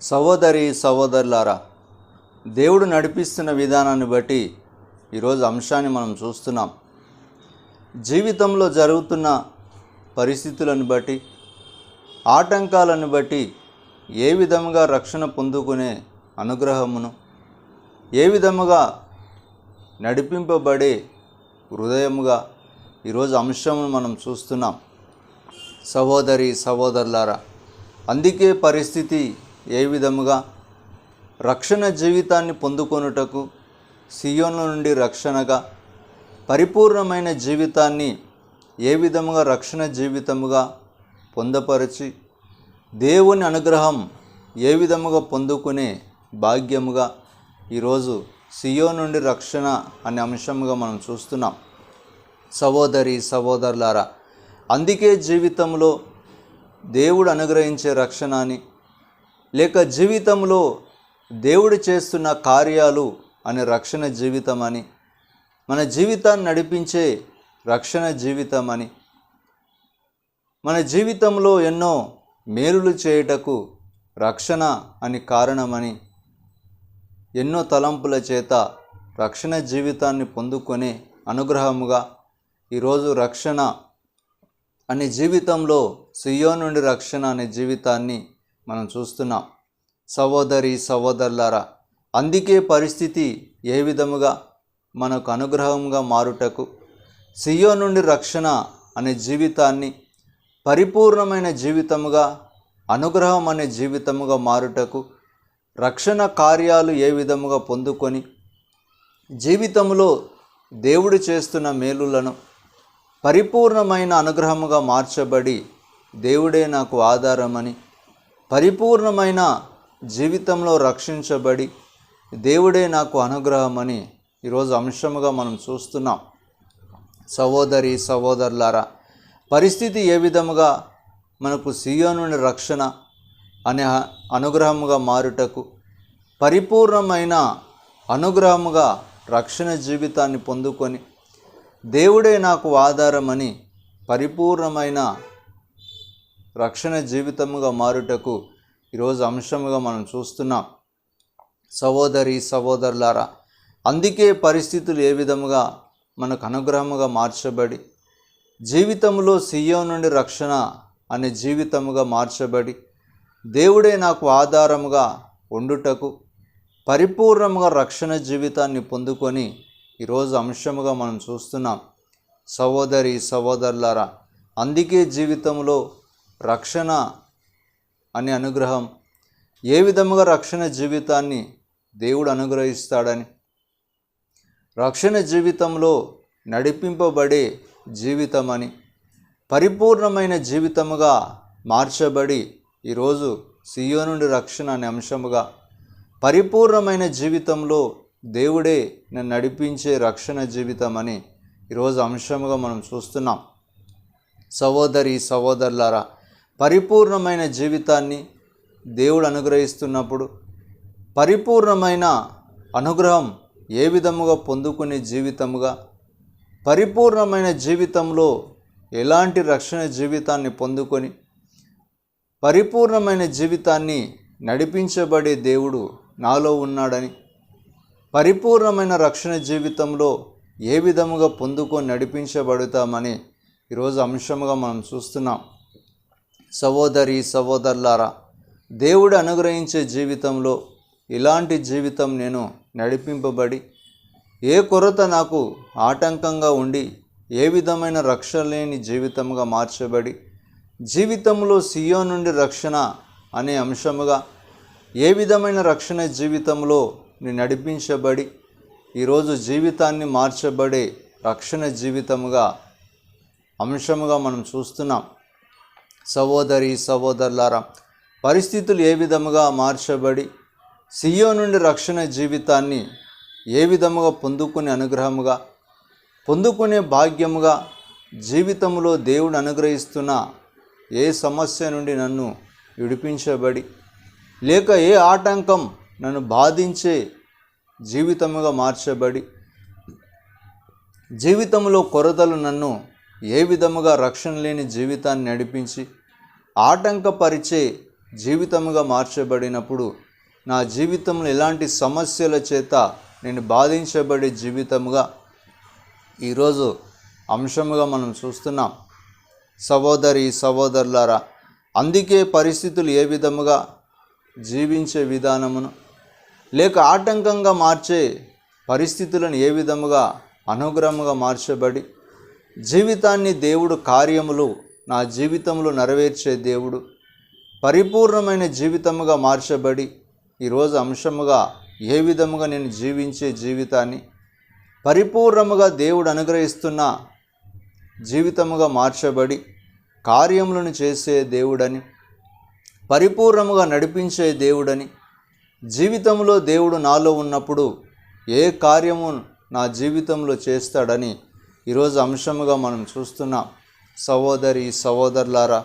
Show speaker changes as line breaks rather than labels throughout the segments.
సహోదరి సహోదరులారా, దేవుడు నడిపిస్తున్న విధానాన్ని బట్టి ఈరోజు అంశాన్ని మనం చూస్తున్నాం. జీవితంలో జరుగుతున్న పరిస్థితులను బట్టి, ఆటంకాలను బట్టి ఏ విధముగా రక్షణ పొందుకునే అనుగ్రహమును, ఏ విధముగా నడిపింపబడే హృదయముగా ఈరోజు అంశమును మనం చూస్తున్నాం. సహోదరి సహోదరులారా, అందుకే పరిస్థితి ఏ విధముగా రక్షణ జీవితాన్ని పొందుకొనుటకు, సియోను నుండి రక్షణగా పరిపూర్ణమైన జీవితాన్ని ఏ విధముగా రక్షణ జీవితముగా పొందపరిచి, దేవుని అనుగ్రహం ఏ విధముగా పొందుకునే భాగ్యముగా ఈరోజు సియోను నుండి రక్షణ అనే అంశముగా మనం చూస్తున్నాం. సహోదరి సహోదరులారా, అందుకే జీవితంలో దేవుడు అనుగ్రహించే రక్షణ అని, లేక జీవితంలో దేవుడు చేస్తున్న కార్యాలు అనే రక్షణ జీవితం అని, మన జీవితాన్ని నడిపించే రక్షణ జీవితం అని, మన జీవితంలో ఎన్నో మేలులు చేయుటకు రక్షణ అని కారణమని, ఎన్నో తలంపుల చేత రక్షణ జీవితాన్ని పొందుకొనే అనుగ్రహముగా ఈరోజు రక్షణ అనే జీవితంలో సియోను నుండి రక్షణ అనే జీవితాన్ని మనం చూస్తున్నాం. సహోదరి సహోదరులారా, అందుకే పరిస్థితి ఏ విధముగా మనకు అనుగ్రహంగా మారుటకు, సియోను నుండి రక్షణ అనే జీవితాన్ని పరిపూర్ణమైన జీవితముగా, అనుగ్రహం అనే జీవితముగా మారుటకు, రక్షణ కార్యాలు ఏ విధముగా పొందుకొని జీవితంలో దేవుడు చేస్తున్న మేలులను పరిపూర్ణమైన అనుగ్రహముగా మార్చబడి, దేవుడే నాకు ఆధారమని, పరిపూర్ణమైన జీవితంలో రక్షించబడి, దేవుడే నాకు అనుగ్రహమని ఈరోజు అంశముగా మనం చూస్తున్నాం. సహోదరి సహోదరులారా, పరిస్థితి ఏ విధముగా మనకు సియోను నుండి రక్షణ అనే అనుగ్రహముగా మారుటకు, పరిపూర్ణమైన అనుగ్రహముగా రక్షణ జీవితాన్ని పొందుకొని, దేవుడే నాకు ఆధారమని పరిపూర్ణమైన రక్షణ జీవితముగా మారుటకు ఈరోజు అంశముగా మనం చూస్తున్నాం. సహోదరి సహోదరులారా, అందుకే పరిస్థితులు ఏ విధముగా మనకు అనుగ్రహముగా మార్చబడి, జీవితంలో సియోను నుండి రక్షణ అనే జీవితముగా మార్చబడి, దేవుడే నాకు ఆధారముగా ఉండుటకు, పరిపూర్ణముగా రక్షణ జీవితాన్ని పొందుకొని ఈరోజు అంశముగా మనం చూస్తున్నాం. సహోదరి సహోదరులారా, అందుకే జీవితంలో రక్షణ అనే అనుగ్రహం, ఏ విధముగా రక్షణ జీవితాన్ని దేవుడు అనుగ్రహిస్తాడని, రక్షణ జీవితంలో నడిపింపబడే జీవితం అని, పరిపూర్ణమైన జీవితముగా మార్చబడి ఈరోజు సియోను నుండి రక్షణ అనే అంశముగా, పరిపూర్ణమైన జీవితంలో దేవుడే నన్ను నడిపించే రక్షణ జీవితం అని ఈరోజు అంశముగా మనం చూస్తున్నాం. సహోదరి సహోదరులారా, పరిపూర్ణమైన జీవితాన్ని దేవుడు అనుగ్రహిస్తున్నప్పుడు, పరిపూర్ణమైన అనుగ్రహం ఏ విధముగా పొందుకునే జీవితముగా, పరిపూర్ణమైన జీవితంలో ఎలాంటి రక్షణ జీవితాన్ని పొందుకొని, పరిపూర్ణమైన జీవితాన్ని నడిపించబడే దేవుడు నాలో ఉన్నాడని, పరిపూర్ణమైన రక్షణ జీవితంలో ఏ విధముగా పొందుకొని నడిపించబడతామని ఈరోజు అంశముగా మనం చూస్తున్నాం. సహోదరి సహోదరులారా, దేవుడు అనుగ్రహించే జీవితంలో ఇలాంటి జీవితం నేను నడిపింపబడి, ఏ కొరత నాకు ఆటంకంగా ఉండి, ఏ విధమైన రక్షణ లేని జీవితంగా మార్చబడి, జీవితంలో సియోను నుండి రక్షణ అనే అంశముగా, ఏ విధమైన రక్షణ జీవితంలో నేను నడిపించబడి, ఈరోజు జీవితాన్ని మార్చబడే రక్షణ జీవితముగా అంశముగా మనం చూస్తున్నాం. సహోదరి సహోదరులారా, పరిస్థితులు ఏ విధముగా మార్చబడి, సియోను నుండి రక్షణ జీవితాన్ని ఏ విధముగా పొందుకునే అనుగ్రహముగా, పొందుకునే భాగ్యముగా, జీవితంలో దేవుడు అనుగ్రహిస్తున్న ఏ సమస్య నుండి నన్ను విడిపించబడి, లేక ఏ ఆటంకం నన్ను బాధించే జీవితముగా మార్చబడి, జీవితంలో కొరతలు నన్ను ఏ విధముగా రక్షణ లేని జీవితాన్ని నడిపించి, ఆటంకపరిచే జీవితముగా మార్చబడినప్పుడు నా జీవితంలో ఎలాంటి సమస్యల చేత నేను బాధించబడే జీవితముగా ఈరోజు అంశముగా మనం చూస్తున్నాం. సహోదరి సహోదరులారా, అందుకే పరిస్థితులు ఏ విధముగా జీవించే విధానమును లేక ఆటంకంగా మార్చే పరిస్థితులను ఏ విధముగా అనుగ్రహముగా మార్చబడి జీవితాన్ని దేవుడు కార్యములు నా జీవితంలో నెరవేర్చే దేవుడు పరిపూర్ణమైన జీవితముగా మార్చబడి ఈరోజు అంశముగా ఏ విధముగా నేను జీవించే జీవితాన్ని పరిపూర్ణముగా దేవుడు అనుగ్రహిస్తున్న జీవితముగా మార్చబడి కార్యములను చేసే దేవుడని, పరిపూర్ణముగా నడిపించే దేవుడని, జీవితంలో దేవుడు నాలో ఉన్నప్పుడు ఏ కార్యము నా జీవితంలో చేస్తాడని ఈరోజు అంశముగా మనం చూస్తున్నాం. సహోదరి సహోదరులారా,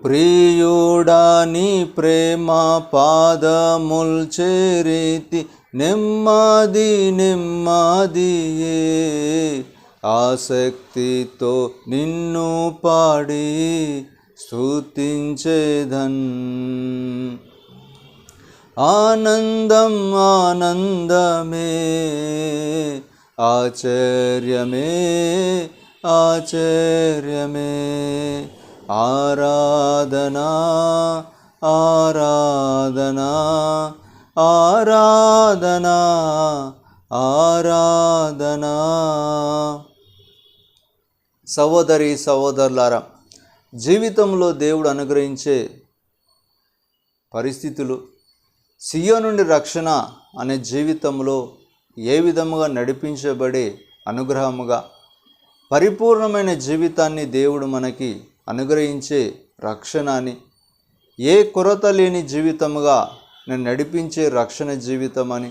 ప్రియుడా నీ ప్రేమ పాదముల్ చేరితి నెమ్మది నెమ్మదియే, ఆసక్తితో నిన్ను పాడి స్తుతించేదన్. ఆనందం ఆనందమే, ఆశ్చర్యమే ఆశ్చర్యమే, ఆరాధనా ఆరాధనా ఆరాధనా ఆరాధనా. సహోదరి సహోదరులారా, జీవితంలో దేవుడు అనుగ్రహించే పరిస్థితులు సియోను నుండి రక్షణ అనే జీవితంలో ఏ విధముగా నడిపించబడే అనుగ్రహముగా పరిపూర్ణమైన జీవితాన్ని దేవుడు మనకి అనుగ్రహించే రక్షణ అని, ఏ కొరత లేని జీవితముగా నేను నడిపించే రక్షణ జీవితం అని,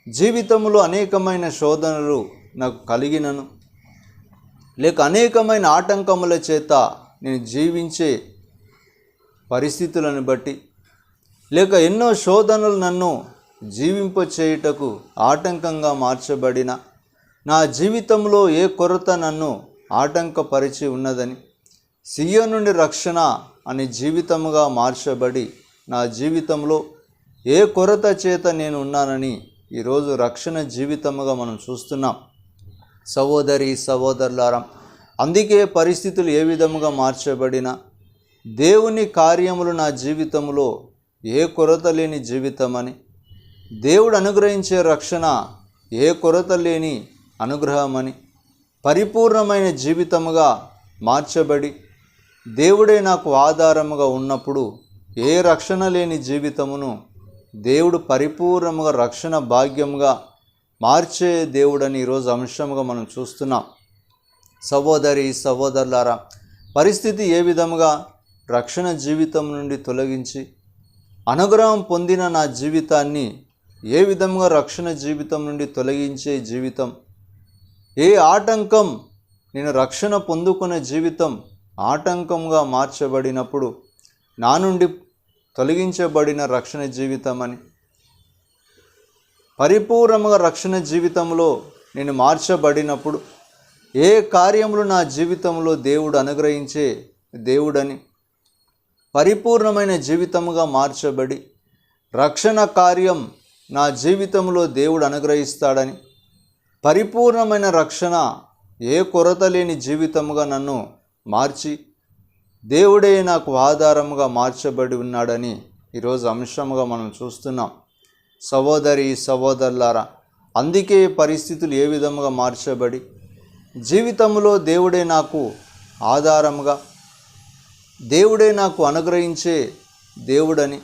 జీవితంలో అనేకమైన శోధనలు నాకు కలిగినను లేక అనేకమైన ఆటంకముల చేత నేను జీవించే పరిస్థితులను బట్టి లేక ఎన్నో శోధనలు నన్ను జీవింపచేయుటకు ఆటంకంగా మార్చబడిన నా జీవితంలో ఏ కొరత నన్ను ఆటంకపరిచి ఉన్నదని, సియోను నుండి రక్షణ అనే జీవితముగా మార్చబడి నా జీవితంలో ఏ కొరత చేత నేను ఉన్నానని ఈరోజు రక్షణ జీవితముగా మనం చూస్తున్నాం. సహోదరి సహోదరులారా, అందుకే పరిస్థితులు ఏ విధముగా మార్చబడినా దేవుని కార్యములు నా జీవితంలో ఏ కొరత లేని జీవితమని, దేవుడు అనుగ్రహించే రక్షణ ఏ కొరత లేని అనుగ్రహమని, పరిపూర్ణమైన జీవితముగా మార్చబడి దేవుడే నాకు ఆధారముగా ఉన్నప్పుడు ఏ రక్షణ లేని జీవితమును దేవుడు పరిపూర్ణముగా రక్షణ భాగ్యముగా మార్చే దేవుడని ఈరోజు అంశముగా మనం చూస్తున్నాం. సహోదరి సహోదరులారా, పరిస్థితి ఏ విధముగా రక్షణ జీవితం నుండి తొలగించి అనుగ్రహం పొందిన నా జీవితాన్ని ఏ విధముగా రక్షణ జీవితం నుండి తొలగించే జీవితం, ఏ ఆటంకం నేను రక్షణ పొందుకునే జీవితం ఆటంకంగా మార్చబడినప్పుడు నా నుండి తొలగించబడిన రక్షణ జీవితం అని, పరిపూర్ణముగా రక్షణ జీవితంలో నేను మార్చబడినప్పుడు ఏ కార్యములు నా జీవితంలో దేవుడు అనుగ్రహించే దేవుడని, పరిపూర్ణమైన జీవితముగా మార్చబడి రక్షణ కార్యం నా జీవితంలో దేవుడు అనుగ్రహిస్తాడని, పరిపూర్ణమైన రక్షణ ఏ కొరత లేని జీవితముగా నన్ను మార్చి దేవుడే నాకు ఆధారముగా మార్చబడి ఉన్నాడని ఈరోజు అంశముగా మనం చూస్తున్నాం. సహోదరి సహోదరులారా, అందుకే పరిస్థితులు ఏ విధముగా మార్చబడి జీవితంలో దేవుడే నాకు ఆధారముగా, దేవుడే నాకు అనుగ్రహించే దేవుడని,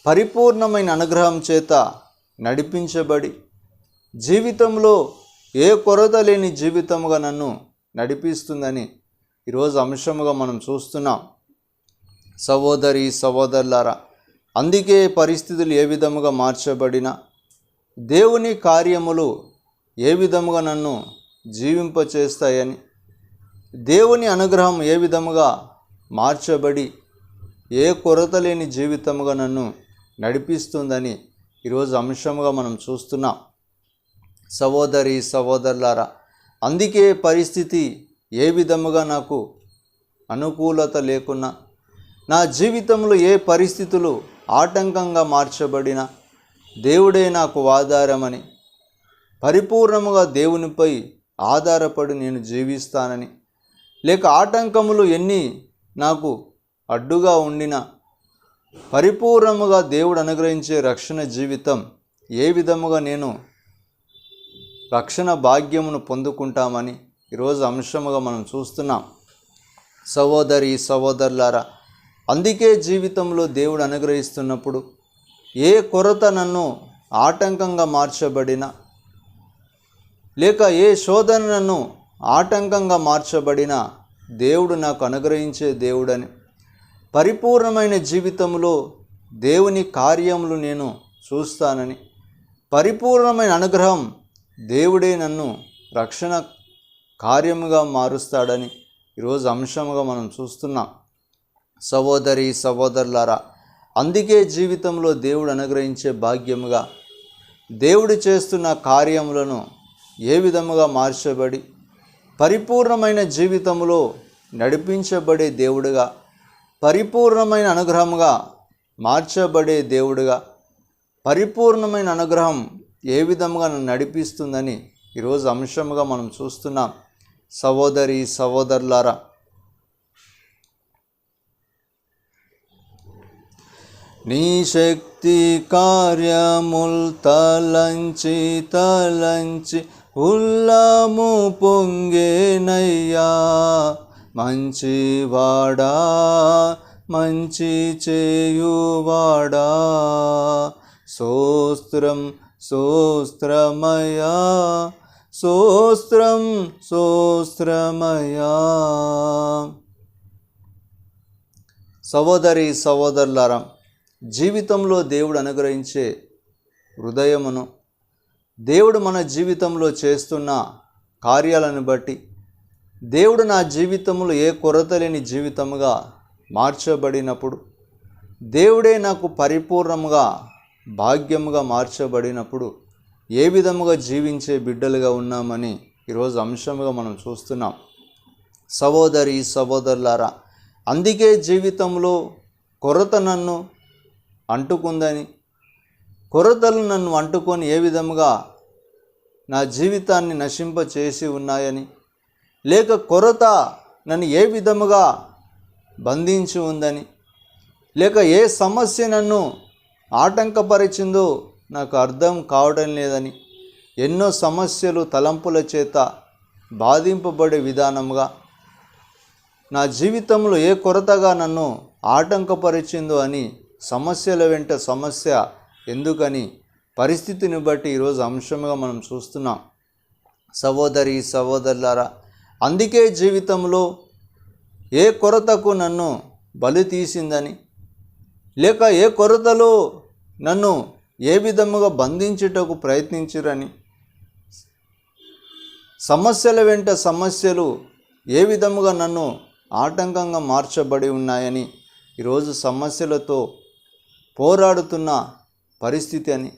పరిపూర్ణమైన అనుగ్రహం చేత నడిపించబడి జీవితంలో ఏ కొరత లేని జీవితముగా నన్ను నడిపిస్తుందని ఈరోజు అంశముగా మనం చూస్తున్నాం. సహోదరి సహోదరులారా, అందుకే పరిస్థితులు ఏ విధముగా మార్చబడినా దేవుని కార్యములు ఏ విధముగా నన్ను జీవింపచేస్తాయని, దేవుని అనుగ్రహం ఏ విధముగా మార్చబడి ఏ కొరత లేని జీవితముగా నన్ను నడిపిస్తుందని ఈరోజు అంశముగా మనం చూస్తున్నాం. సహోదరి సహోదరులారా, అందుకే పరిస్థితి ఏ విధముగా నాకు అనుకూలత లేకున్నా, నా జీవితంలో ఏ పరిస్థితులు ఆటంకంగా మార్చబడినా దేవుడే నాకు ఆధారమని, పరిపూర్ణముగా దేవునిపై ఆధారపడి నేను జీవిస్తానని, లేక ఆటంకములు ఎన్ని నాకు అడ్డుగా ఉండినా పరిపూర్ణముగా దేవుడు అనుగ్రహించే రక్షణ జీవితం ఏ విధముగా నేను రక్షణ భాగ్యమును పొందుకుంటామని ఈరోజు అంశముగా మనం చూస్తున్నాం. సహోదరి సహోదరులారా, అందుకే జీవితంలో దేవుడు అనుగ్రహిస్తున్నప్పుడు ఏ కొరత నన్ను ఆటంకంగా మార్చబడినా, లేక ఏ శోధన నన్ను ఆటంకంగా మార్చబడినా దేవుడు నాకు అనుగ్రహించే దేవుడని, పరిపూర్ణమైన జీవితంలో దేవుని కార్యములు నేను చూస్తానని, పరిపూర్ణమైన అనుగ్రహం దేవుడే నన్ను రక్షణ కార్యముగా మారుస్తాడని ఈరోజు అంశముగా మనం చూస్తున్నాం. సహోదరి సహోదరులారా, అందుకే జీవితంలో దేవుడు అనుగ్రహించే భాగ్యముగా దేవుడు చేస్తున్న కార్యములను ఏ విధముగా మార్చబడి పరిపూర్ణమైన జీవితంలో నడిపించబడే దేవుడుగా, పరిపూర్ణమైన అనుగ్రహముగా మార్చబడే దేవుడుగా, పరిపూర్ణమైన అనుగ్రహం ఏ విధముగా నన్ను నడిపిస్తుందని ఈరోజు అంశముగా మనం చూస్తున్నాం. సహోదరి సహోదరులారా, నీ శక్తి కార్యముల్ తలంచి తలంచి ఉల్లము పొంగేనయ్యా, మంచివాడా మంచి చేయువాడా, స్తోత్రం స్తోత్రమయా స్తోత్రం స్తోత్రమయా. సహోదరి సహోదరులారా, జీవితంలో దేవుడు అనుగ్రహించే హృదయమును, దేవుడు మన జీవితంలో చేస్తున్న కార్యాలను బట్టి దేవుడు నా జీవితంలో ఏ కొరత లేని జీవితముగా మార్చబడినప్పుడు, దేవుడే నాకు పరిపూర్ణముగా భాగ్యముగా మార్చబడినప్పుడు ఏ విధముగా జీవించే బిడ్డలుగా ఉన్నామని ఈరోజు అంశముగా మనం చూస్తున్నాం. సహోదరి సహోదరులారా, అందుకే జీవితంలో కొరత నన్ను అంటుకుందని, కొరతలు నన్ను అంటుకొని ఏ విధముగా నా జీవితాన్ని నశింపచేసి ఉన్నాయని, లేక కొరత నన్ను ఏ విధముగా బంధించి ఉందని, లేక ఏ సమస్య నన్ను ఆటంకపరిచిందో నాకు అర్థం కావడం లేదని, ఎన్నో సమస్యలు తలంపుల చేత బాధింపబడే విధానముగా, నా జీవితంలో ఏ కొరతగా నన్ను ఆటంకపరిచిందో అని సమస్యల వెంట సమస్య ఎందుకని పరిస్థితిని బట్టి ఈరోజు అంశంగా మనం చూస్తున్నాం. సహోదరి సహోదరులారా, అందుకే జీవితంలో ఏ కొరతకు నన్ను బలి తీసిందని, లేక ఏ కొరతలో నన్ను ఏ విధముగా బంధించుటకు ప్రయత్నించిరని, సమస్యల వెంట సమస్యలు ఏ విధముగా నన్ను ఆటంకంగా మార్చబడి ఉన్నాయని, ఈరోజు సమస్యలతో పోరాడుతున్న పరిస్థితి అని,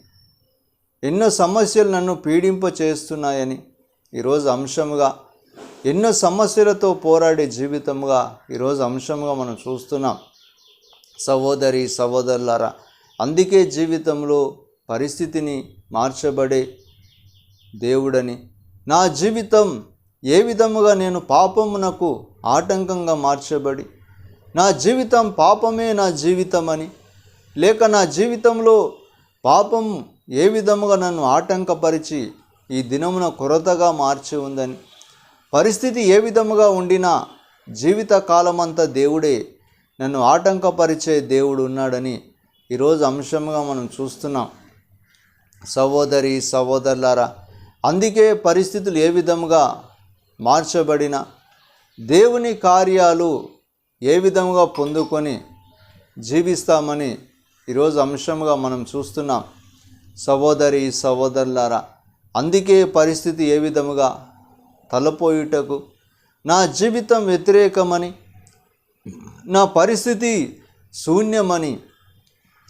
ఎన్నో సమస్యలు నన్ను పీడింప చేస్తున్నాయని ఈరోజు అంశముగా, ఎన్నో సమస్యలతో పోరాడే జీవితముగా ఈరోజు అంశముగా మనం చూస్తున్నాం. సహోదరి సహోదరులారా, అందుకే జీవితంలో పరిస్థితిని మార్చబడే దేవుడని, నా జీవితం ఏ విధముగా నేను పాపమునకు ఆటంకంగా మార్చబడి, నా జీవితం పాపమే నా జీవితమని, లేక నా జీవితంలో పాపం ఏ విధముగా నన్ను ఆటంకపరిచి ఈ దినమున కొరతగా మార్చి ఉందని, పరిస్థితి ఏ విధముగా ఉండినా జీవిత కాలమంతా దేవుడే నన్ను ఆటంకపరిచే దేవుడు ఉన్నాడని ఈరోజు అంశంగా మనం చూస్తున్నాం. సహోదరి సహోదరులారా, అందుకే పరిస్థితులు ఏ విధముగా మార్చబడిన దేవుని కార్యాలు ఏ విధముగా పొందుకొని జీవిస్తామని ఈరోజు అంశంగా మనం చూస్తున్నాం. సహోదరి సహోదరులారా, అందుకే పరిస్థితి ఏ విధముగా తలపోయుటకు, నా జీవితం వ్యతిరేకమని, నా పరిస్థితి శూన్యమని,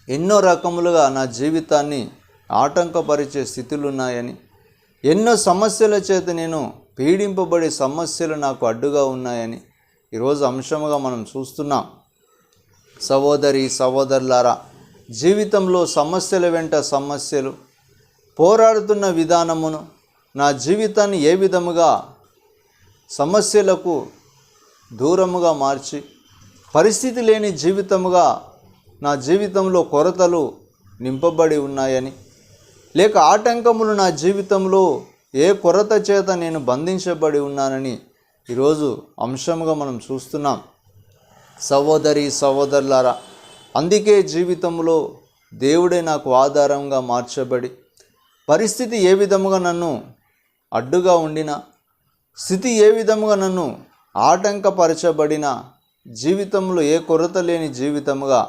ఎన్నో రకములుగా నా జీవితాన్ని ఆటంకపరిచే స్థితులు ఉన్నాయని, ఎన్నో సమస్యల చేత నేను పీడింపబడే సమస్యలు నాకు అడ్డుగా ఉన్నాయని ఈరోజు అంశముగా మనం చూస్తున్నాం. సహోదరి సహోదరులారా, జీవితంలో సమస్యల వెంట సమస్యలు పోరాడుతున్న విధానమును, నా జీవితాన్ని ఏ విధముగా సమస్యలకు దూరముగా మార్చి పరిస్థితి లేని జీవితముగా నా జీవితంలో కొరతలు నింపబడి ఉన్నాయని, లేక ఆటంకములు నా జీవితంలో ఏ కొరత చేత నేను బంధించబడి ఉన్నానని ఈరోజు అంశంగా మనం చూస్తున్నాం. సహోదరి సహోదరులారా, అందుకే జీవితంలో దేవుడే నాకు ఆధారంగా మార్చబడి పరిస్థితి ఏ విధముగా నన్ను అడ్డుగా ఉండినా, స్థితి ఏ విధముగా నన్ను ఆటంకపరచబడిన జీవితంలో ఏ కొరత లేని జీవితముగా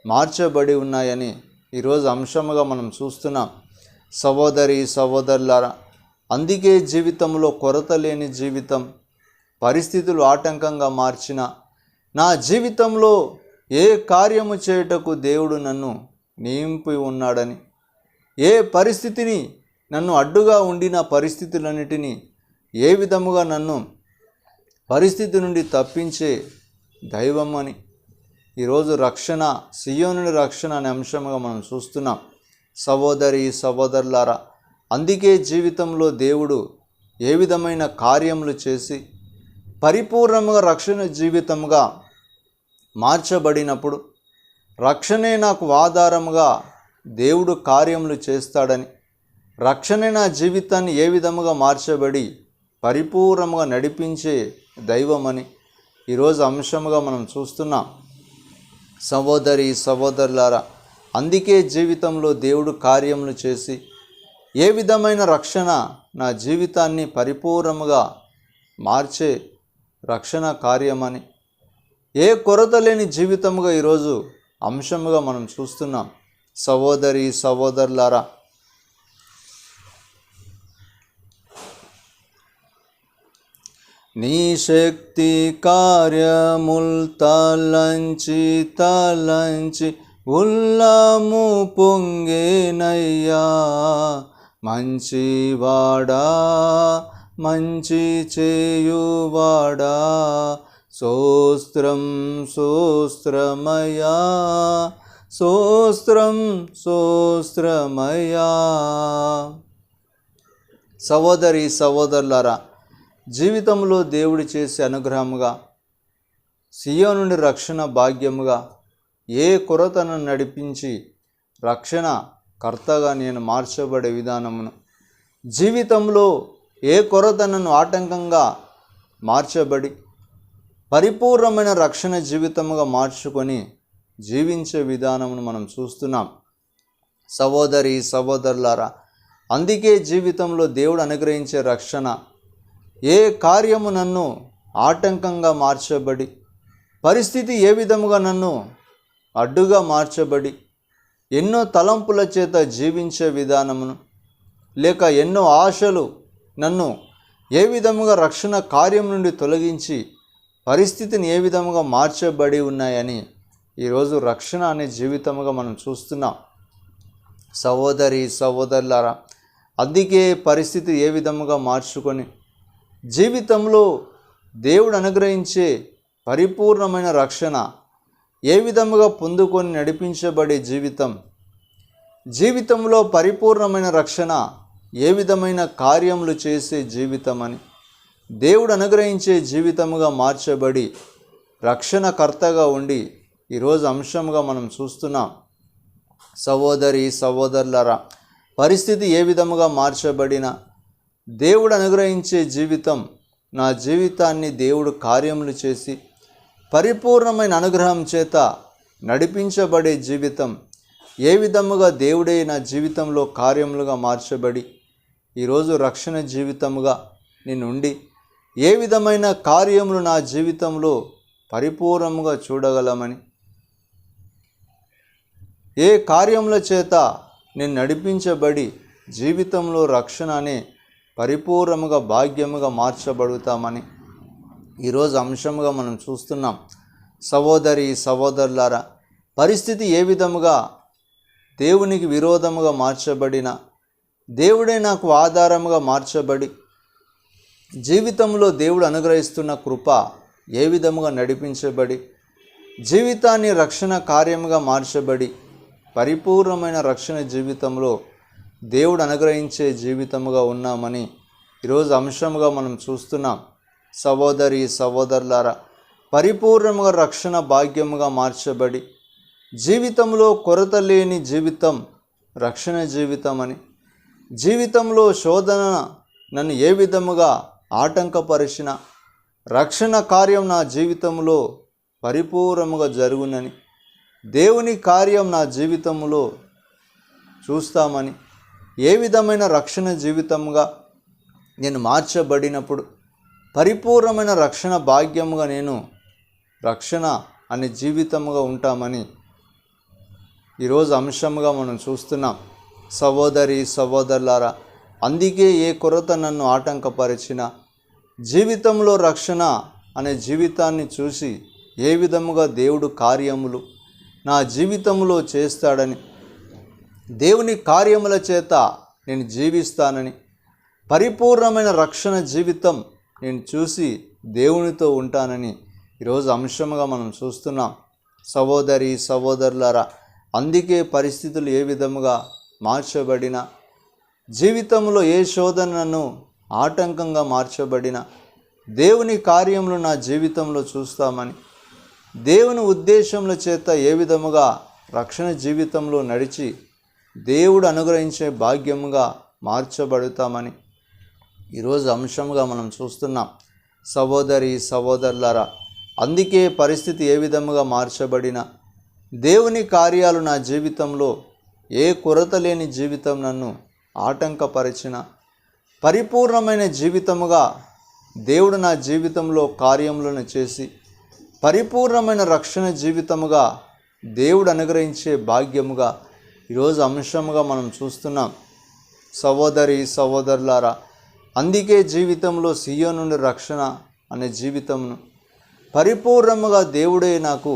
మార్చబడి ఉన్నాయని ఈరోజు అంశముగా మనం చూస్తున్నాం. సహోదరి సహోదరులారా, అందుకే జీవితంలో కొరత లేని జీవితం పరిస్థితులు ఆటంకంగా మార్చిన నా జీవితంలో ఏ కార్యము చేయుటకు దేవుడు నన్ను నియమింపి ఉన్నాడని, ఏ పరిస్థితిని నన్ను అడ్డుగా ఉండిన పరిస్థితులన్నిటినీ ఏ విధముగా నన్ను పరిస్థితి నుండి తప్పించే దైవం అని ఈరోజు రక్షణ, సియోనుని రక్షణ అనే అంశంగా మనం చూస్తున్నాం. సహోదరి సహోదరులారా, అందుకే జీవితంలో దేవుడు ఏ విధమైన కార్యములు చేసి పరిపూర్ణంగా రక్షణ జీవితంగా మార్చబడినప్పుడు రక్షణే నాకు ఆధారముగా దేవుడు కార్యములు చేస్తాడని, రక్షణే నా జీవితాన్ని ఏ విధముగా మార్చబడి పరిపూర్ణంగా నడిపించే దైవమని ఈరోజు అంశముగా మనం చూస్తున్నాం. సహోదరి సహోదరులారా, అందుకే జీవితంలో దేవుడు కార్యములు చేసి ఏ విధమైన రక్షణ నా జీవితాన్ని పరిపూర్ణముగా మార్చే రక్షణ కార్యమని, ఏ కొరత లేని జీవితముగా ఈరోజు అంశముగా మనం చూస్తున్నాం. సహోదరి సహోదరులారా, నీ శక్తి కార్యముల్ తలంచి ఉల్లము పొంగేనయ్యా, మంచివాడా మంచి చేయువాడా, స్తోత్రం స్తోత్రమయ్యా, స్తోత్రం స్తోత్రమయ్యా. సహోదరి సహోదరులారా, జీవితంలో దేవుడు చేసే అనుగ్రహముగా సియోను నుండి రక్షణ భాగ్యముగా ఏ కొరతను నడిపించి రక్షణ కర్తగా నేను మార్చబడే విధానమును, జీవితంలో ఏ కొరత నన్ను ఆటంకంగా మార్చబడి పరిపూర్ణమైన రక్షణ జీవితముగా మార్చుకొని జీవించే విధానమును మనం చూస్తున్నాం. సహోదరి సహోదరులారా, అందుకే జీవితంలో దేవుడు అనుగ్రహించే రక్షణ ఏ కార్యము నన్ను ఆటంకంగా మార్చబడి పరిస్థితి ఏ విధముగా నన్ను అడ్డుగా మార్చబడి ఎన్నో తలంపుల చేత జీవించే విధానమును, లేక ఎన్నో ఆశలు నన్ను ఏ విధముగా రక్షణ కార్యం నుండి తొలగించి పరిస్థితిని ఏ విధముగా మార్చబడి ఉన్నాయని ఈరోజు రక్షణ అనే జీవితముగా మనం చూస్తున్నాం. సహోదరి సహోదరులారా, అందుకే పరిస్థితి ఏ విధముగా మార్చుకొని జీవితంలో దేవుడు అనుగ్రహించే పరిపూర్ణమైన రక్షణ ఏ విధముగా పొందుకొని నడిపించబడే జీవితంలో పరిపూర్ణమైన రక్షణ ఏ విధమైన కార్యములు చేసే జీవితం అని దేవుడు అనుగ్రహించే జీవితముగా మార్చబడి రక్షణకర్తగా ఉండి ఈరోజు అంశంగా మనం చూస్తున్నాం. సహోదరి సహోదరులారా, పరిస్థితి ఏ విధముగా మార్చబడిన దేవుడు అనుగ్రహించే జీవితం, నా జీవితాన్ని దేవుడు కార్యములు చేసి పరిపూర్ణమైన అనుగ్రహం చేత నడిపించబడే జీవితం ఏ విధముగా దేవుడే నా జీవితంలో కార్యములుగా మార్చబడి ఈరోజు రక్షణ జీవితముగా నేనుండి ఏ విధమైన కార్యములు నా జీవితంలో పరిపూర్ణముగా చూడగలమని, ఏ కార్యముల చేత నేను నడిపించబడి జీవితంలో రక్షణ అనే పరిపూర్ణముగా భాగ్యముగా మార్చబడుతామని ఈరోజు అంశముగా మనం చూస్తున్నాం. సహోదరి సహోదరులారా, పరిస్థితి ఏ విధముగా దేవునికి విరోధముగా మార్చబడిన దేవుడే నాకు ఆధారముగా మార్చబడి జీవితంలో దేవుడు అనుగ్రహిస్తున్న కృప ఏ విధముగా నడిపించబడి జీవితాన్ని రక్షణ కార్యముగా మార్చబడి పరిపూర్ణమైన రక్షణ జీవితంలో దేవుడు అనుగ్రహించే జీవితముగా ఉన్నామని ఈరోజు అంశముగా మనం చూస్తున్నాం. సహోదరి సహోదరులారా, పరిపూర్ణముగా రక్షణ భాగ్యముగా మార్చబడి జీవితంలో కొరత లేని జీవితం రక్షణ జీవితం అని, జీవితంలో శోధన నన్ను ఏ విధముగా ఆటంకపరిచిన రక్షణ కార్యం నా జీవితంలో పరిపూర్ణముగా జరుగునని, దేవుని కార్యం నా జీవితంలో చూస్తామని, ఏ విధమైన రక్షణ జీవితంగా నేను మార్చబడినప్పుడు పరిపూర్ణమైన రక్షణ భాగ్యముగా నేను రక్షణ అనే జీవితముగా ఉంటామని ఈరోజు అంశముగా మనం చూస్తున్నాం. సహోదరి సహోదరులారా, అందుకే ఏ కొరత నన్ను ఆటంకపరిచిన జీవితంలో రక్షణ అనే జీవితాన్ని చూసి ఏ విధముగా దేవుడు కార్యములు నా జీవితంలో చేస్తాడని, దేవుని కార్యముల చేత నేను జీవిస్తానని, పరిపూర్ణమైన రక్షణ జీవితం నేను చూసి దేవునితో ఉంటానని ఈరోజు అంశముగా మనం చూస్తున్నాం. సహోదరి సహోదరులారా, అందుకే పరిస్థితులు ఏ విధముగా మార్చబడిన జీవితంలో ఏ శోధనను ఆటంకంగా మార్చబడిన దేవుని కార్యములు నా జీవితంలో చూస్తామని, దేవుని ఉద్దేశముల చేత ఏ విధముగా రక్షణ జీవితంలో నడిచి దేవుడు అనుగ్రహించే భాగ్యముగా మార్చబడుతామని ఈరోజు అంశముగా మనం చూస్తున్నాం. సహోదరి సహోదరులారా, అందుకే పరిస్థితి ఏ విధముగా మార్చబడిన దేవుని కార్యాలు నా జీవితంలో ఏ కొరత లేని జీవితం నన్ను ఆటంకపరిచిన పరిపూర్ణమైన జీవితముగా దేవుడు నా జీవితంలో కార్యములను చేసి పరిపూర్ణమైన రక్షణ జీవితముగా దేవుడు అనుగ్రహించే భాగ్యముగా ఈరోజు అంశముగా మనం చూస్తున్నాం. సహోదరి సహోదరులారా, అందుకే జీవితంలో సియోను నుండి రక్షణ అనే జీవితమును పరిపూర్ణముగా దేవుడే నాకు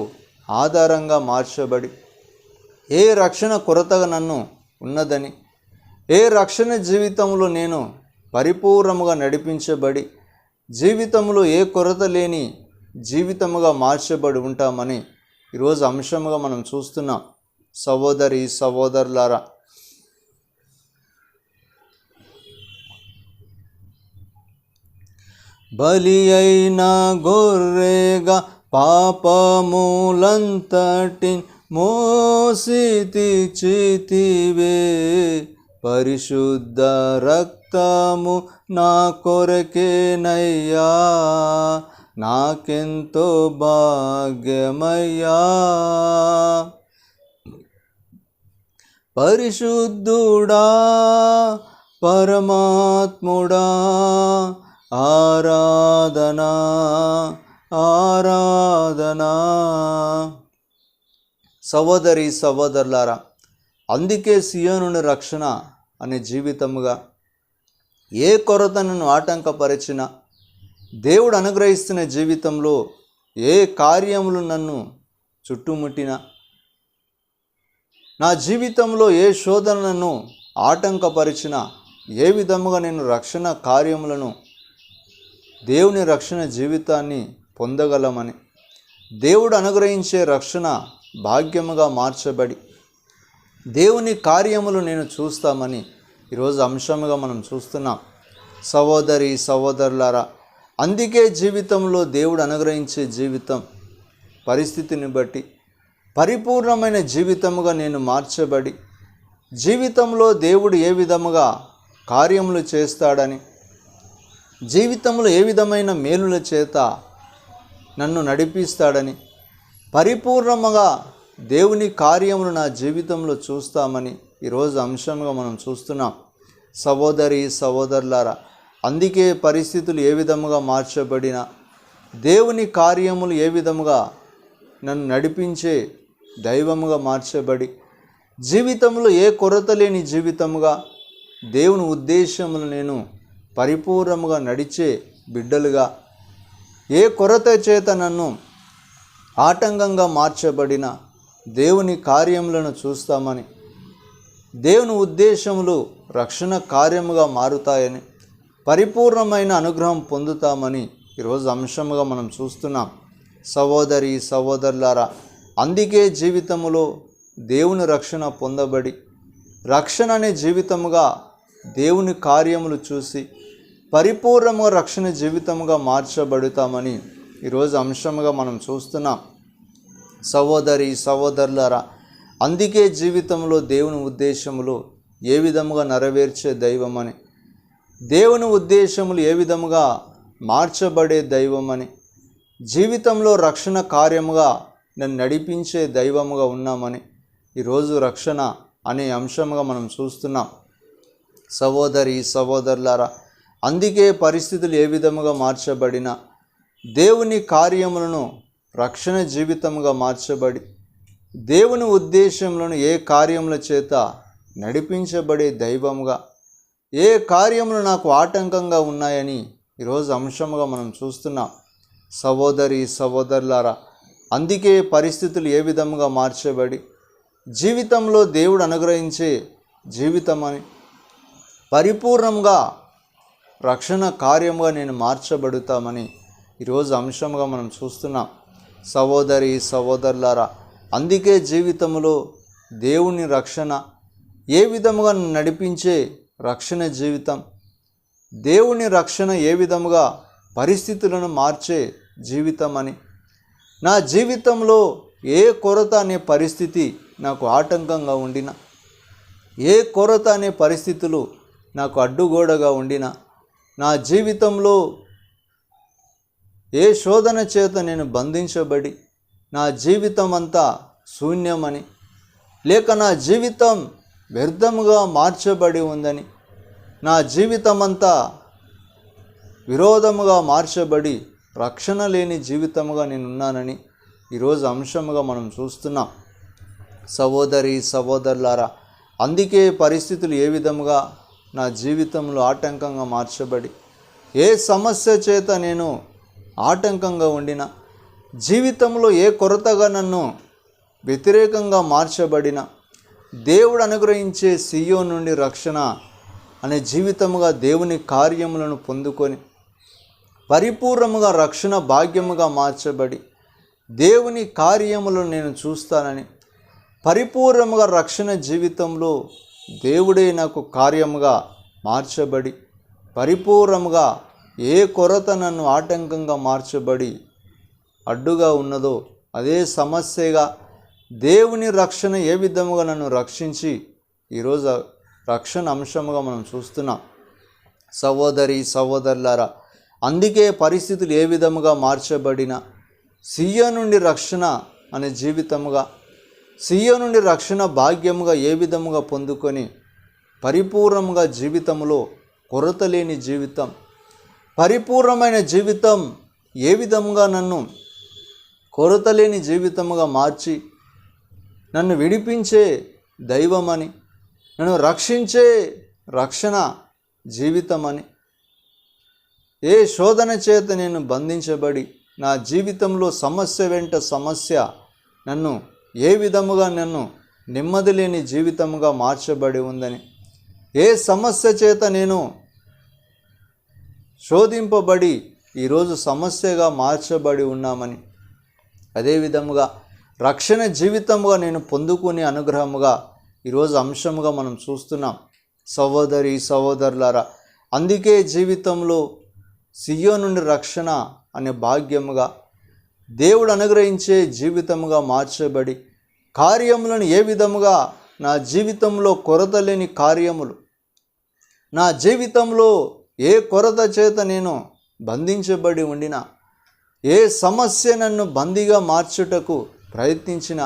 ఆధారంగా మార్చబడి ఏ రక్షణ కొరతగా నన్ను ఉన్నదని, ఏ రక్షణ జీవితంలో నేను పరిపూర్ణముగా నడిపించబడి జీవితంలో ఏ కొరత లేని జీవితముగా మార్చబడి ఉంటామని ఈరోజు అంశముగా మనం చూస్తున్నాం. సహోదరి సహోదరులారా, బలి అయిన గొర్రెగా పాపములంతటి మోసి తీర్చితివే, పరిశుద్ధ రక్తము నా కొరకేనయ్యా, నాకెంతో భాగ్యమయ్యా. పరిశుద్ధుడా పరమాత్ముడా, ఆరాధనా ఆరాధనా. సహోదరి సహోదరులారా, అందుకే సియోను రక్షణ అనే జీవితముగా ఏ కొరత నన్ను ఆటంకపరిచిన దేవుడు అనుగ్రహిస్తున్న జీవితంలో ఏ కార్యములు నన్ను చుట్టుముట్టిన నా జీవితంలో ఏ శోధనలను ఆటంకపరిచిన ఏ విధముగా నేను రక్షణ కార్యములను దేవుని రక్షణ జీవితాన్ని పొందగలమని, దేవుడు అనుగ్రహించే రక్షణ భాగ్యముగా మార్చబడి దేవుని కార్యములు నేను చూస్తామని ఈరోజు అంశముగా మనం చూస్తున్నాం. సహోదరి సహోదరులారా, అందుకే జీవితంలో దేవుడు అనుగ్రహించే జీవితం పరిస్థితిని బట్టి పరిపూర్ణమైన జీవితముగా నేను మార్చబడి జీవితంలో దేవుడు ఏ విధముగా కార్యములు చేస్తాడని, జీవితంలో ఏ విధమైన మేలుల చేత నన్ను నడిపిస్తాడని, పరిపూర్ణముగా దేవుని కార్యములు నా జీవితంలో చూస్తామని ఈరోజు అంశంగా మనం చూస్తున్నాం. సహోదరి సహోదరులారా, అందుకే పరిస్థితులు ఏ విధముగా మార్చబడిన దేవుని కార్యములు ఏ విధముగా నన్ను నడిపించే దైవముగా మార్చబడి జీవితంలో ఏ కొరత లేని జీవితముగా దేవుని ఉద్దేశములు నేను పరిపూర్ణముగా నడిచే బిడ్డలుగా, ఏ కొరత చేత నన్ను ఆటంకంగా మార్చబడిన దేవుని కార్యములను చూస్తామని, దేవుని ఉద్దేశములు రక్షణ కార్యముగా మారుతాయని, పరిపూర్ణమైన అనుగ్రహం పొందుతామని ఈరోజు అంశంగా మనం చూస్తున్నాం. సహోదరి సహోదరులారా, అందుకే జీవితములో దేవుని రక్షణ పొందబడి రక్షణ అనే జీవితముగా దేవుని కార్యములు చూసి పరిపూర్ణంగా రక్షణ జీవితముగా మార్చబడుతామని ఈరోజు అంశంగా మనం చూస్తున్నాం. సహోదరి సహోదరులారా, అందుకే జీవితంలో దేవుని ఉద్దేశములు ఏ విధముగా నెరవేర్చే దైవమని, దేవుని ఉద్దేశములు ఏ విధముగా మార్చబడే దైవమని, జీవితంలో రక్షణ కార్యముగా నన్ను నడిపించే దైవముగా ఉన్నామని ఈరోజు రక్షణ అనే అంశంగా మనం చూస్తున్నాం. సహోదరి సహోదరులారా, అందుకే పరిస్థితులు ఏ విధముగా మార్చబడినా దేవుని కార్యములను రక్షణ జీవితముగా మార్చబడి దేవుని ఉద్దేశములను ఏ కార్యముల చేత నడిపించబడే దైవముగా, ఏ కార్యములు నాకు ఆటంకంగా ఉన్నాయని ఈరోజు అంశముగా మనం చూస్తున్నాం. సహోదరి సహోదరులారా, అందుకే పరిస్థితులు ఏ విధముగా మార్చబడి జీవితంలో దేవుడు అనుగ్రహించే జీవితమని పరిపూర్ణంగా రక్షణ కార్యముగా నేను మార్చబడుతామని ఈరోజు అంశంగా మనం చూస్తున్నాం. సహోదరి సహోదరులారా, అందుకే జీవితంలో దేవుని రక్షణ ఏ విధముగా నడిపించే రక్షణ జీవితం, దేవుని రక్షణ ఏ విధముగా పరిస్థితులను మార్చే జీవితం అని, నా జీవితంలో ఏ కొరత అనే పరిస్థితి నాకు ఆటంకంగా ఉండిన, ఏ కొరత అనే పరిస్థితులు నాకు అడ్డుగోడగా ఉండిన, నా జీవితంలో ఏ శోధన చేత నేను బంధించబడి నా జీవితం అంతా శూన్యమని, లేక నా జీవితం వ్యర్థముగా మార్చబడి ఉందని, నా జీవితం అంతా విరోధముగా మార్చబడి రక్షణ లేని జీవితముగా నేనున్నానని ఈరోజు అంశముగా మనం చూస్తున్నాం. సహోదరి సహోదరులారా, అందుకే పరిస్థితులు ఏ విధముగా నా జీవితంలో ఆటంకంగా మార్చబడి ఏ సమస్య చేత నేను ఆటంకంగా ఉండిన, జీవితంలో ఏ కొరతగా నన్ను వ్యతిరేకంగా మార్చబడిన, దేవుడు అనుగ్రహించే సియోను నుండి రక్షణ అనే జీవితముగా దేవుని కార్యములను పొందుకొని పరిపూర్ణముగా రక్షణ భాగ్యముగా మార్చబడి దేవుని కార్యములను నేను చూస్తానని, పరిపూర్ణముగా రక్షణ జీవితంలో దేవుడే నాకు కార్యముగా మార్చబడి పరిపూర్ణముగా ఏ కొరత నన్ను ఆటంకంగా మార్చబడి అడ్డుగా ఉన్నదో అదే సమస్యగా దేవుని రక్షణ ఏ విధముగా నన్ను రక్షించి ఈరోజు రక్షణ అంశముగా మనం చూస్తున్నాం. సహోదరి సహోదరులారా, అందుకే పరిస్థితులు ఏ విధముగా మార్చబడిన సియోను నుండి రక్షణ అనే జీవితముగా, సియోను నుండి రక్షణ భాగ్యముగా ఏ విధముగా పొందుకొని పరిపూర్ణముగా జీవితంలో కొరత లేని జీవితం, పరిపూర్ణమైన జీవితం ఏ విధముగా నన్ను కొరత లేని జీవితముగా మార్చి నన్ను విడిపించే దైవమని, నన్ను రక్షించే రక్షణ జీవితమని, ఏ శోధన చేత నేను బంధించబడి నా జీవితంలో సమస్య వెంట సమస్య నన్ను ఏ విధముగా నన్ను నెమ్మది లేని జీవితముగా మార్చబడి ఉందని, ఏ సమస్య చేత నేను శోధింపబడి ఈరోజు సమస్యగా మార్చబడి ఉన్నామని, అదేవిధముగా రక్షణ జీవితముగా నేను పొందుకునే అనుగ్రహముగా ఈరోజు అంశముగా మనం చూస్తున్నాం. సహోదరి సహోదరులారా, అందుకే జీవితంలో సియోను నుండి రక్షణ అనే భాగ్యముగా దేవుడు అనుగ్రహించే జీవితముగా మార్చబడి కార్యములను ఏ విధముగా నా జీవితంలో కొరత లేని కార్యములు, నా జీవితంలో ఏ కొరత చేత నేను బంధించబడి ఉండినా, ఏ సమస్య నన్ను బందీగా మార్చుటకు ప్రయత్నించిన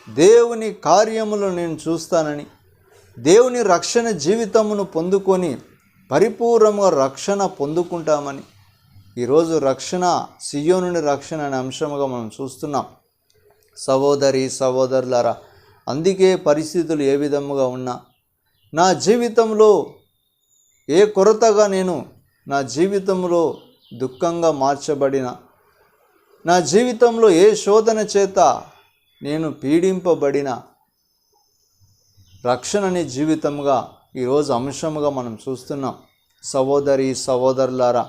దేవుని కార్యములను నేను చూస్తానని, దేవుని రక్షణ జీవితమును పొందుకొని పరిపూర్ణంగా రక్షణ పొందుకుంటామని ఈరోజు రక్షణ సియోను నుండి రక్షణ అనే అంశముగా మనం చూస్తున్నాం. సహోదరి సహోదరులారా, అందుకే పరిస్థితులు ఏ విధముగా ఉన్నా, నా జీవితంలో ఏ కొరతగా నేను నా జీవితంలో దుఃఖంగా మార్చబడిన, నా జీవితంలో ఏ శోధన చేత నేను పీడింపబడిన రక్షణ అనే జీవితంగా ఈరోజు అంశముగా మనం చూస్తున్నాం. సహోదరి సహోదరులారా,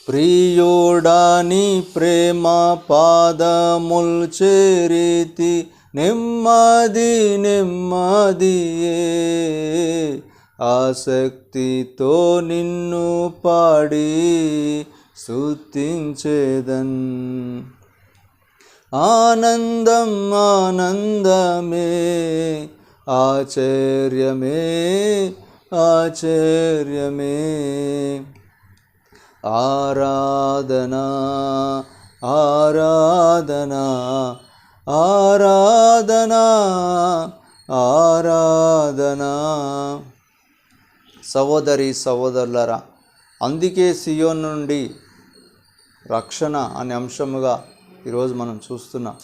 ప్రియుడాని ప్రేమ పాదముల్ చేరితి, నెమ్మది నెమ్మదియే, ఆసక్తితో నిన్ను పాడి స్తుతించేదన్. ఆనందం ఆనందమే, ఆశ్చర్యమే ఆశ్చర్యమే, ఆరాధనా ఆరాధనా ఆరాధనా ఆరాధనా. సహోదరి సహోదరులారా, అందుకే సియోను నుండి రక్షణ అనే అంశముగా ఈరోజు మనం చూస్తున్నాం.